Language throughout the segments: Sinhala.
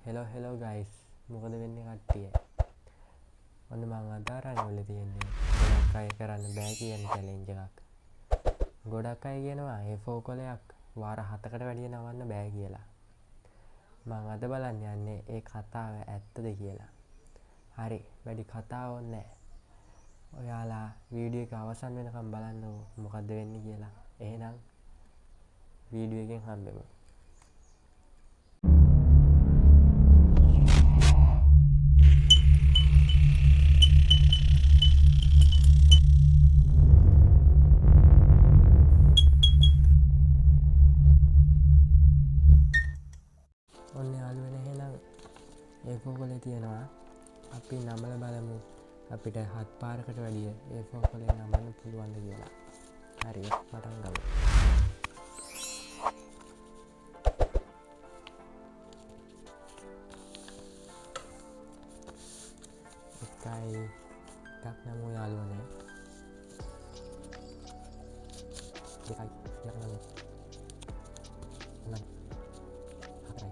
හෙලෝ ගයිස් මොකද වෙන්නේ කට්ටිය ඔන්න මං අද අරන් ඉවල තියෙන්නේ ගොඩක් අය කරන්න බෑ කියන චැලෙන්ජ් එකක්. ගොඩක් අය කියනවා A4 කොලයක් වාර 7කට වැඩිය නවන්න බෑ කියලා. මං අද බලන්න යන්නේ ඒ කතාව ඇත්තද කියලා. හරි වැඩි කතා ඕනේ නැහැ. ඔයාලා වීඩියෝ එක අවසන් වෙනකම් බලන්නකෝ මොකද්ද වෙන්නේ කියලා. එහෙනම් වීඩියෝ එකෙන් හම්බෙමු. ඔන්න යාළුවනේ එහෙනම් A4 කොලේ තියෙනවා. අපි නමලා බලමු අපිට 7 පාරකට වැඩිය A4 කොලේ නමන්න පුළුවන්ද කියලා. හරි පටන් ගමු. එකයි එකක් නමු යාළුවනේ. දෙකයි දෙකක් නමු. තුනයි හතරයි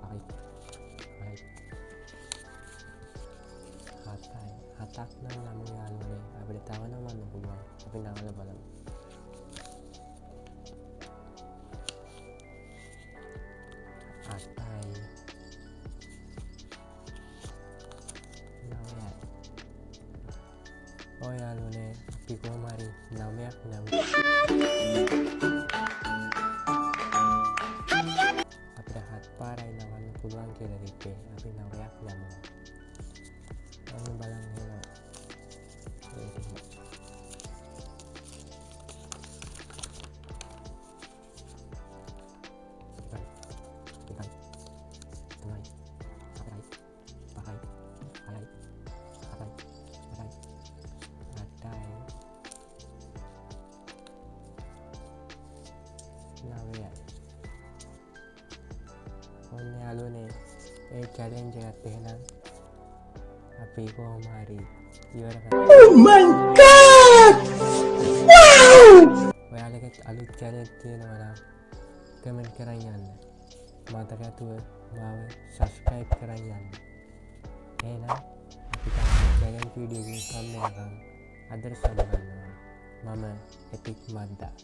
පහයි හතයි හතක් නම් නමු යාළුවනේ. අපිට තව නමන්න පුළුවන්. අපි නමලා බලමු. අටයි නවයයි. ඔය යාළුවනේ අපි කොහොම හරි 9ක් නමු. අපිට 7 පාරයි නමන්න පුළුවන් කියලා කිව්වේ. අපි 9ක් නමුවා. ඔන්න බලන්න එනවා. ඒක ඔන්න යාළුවනේ ඒ චැලෙන්ජ් එකත් එහෙනම් අපි කොහොම හරි ඉවර කරමු. Oh my god! Wow! ඔයාලගෙත් අලුත් channel තියෙනවා නම් කමෙන්ට් කරන් යන්න. මතක ඇතුව මාව subscribe කරන් යන්න. එහෙනම් අපි channel video එකකින් සම්මතම් අදට සමගන්නවා. මම එපික් මද්දා.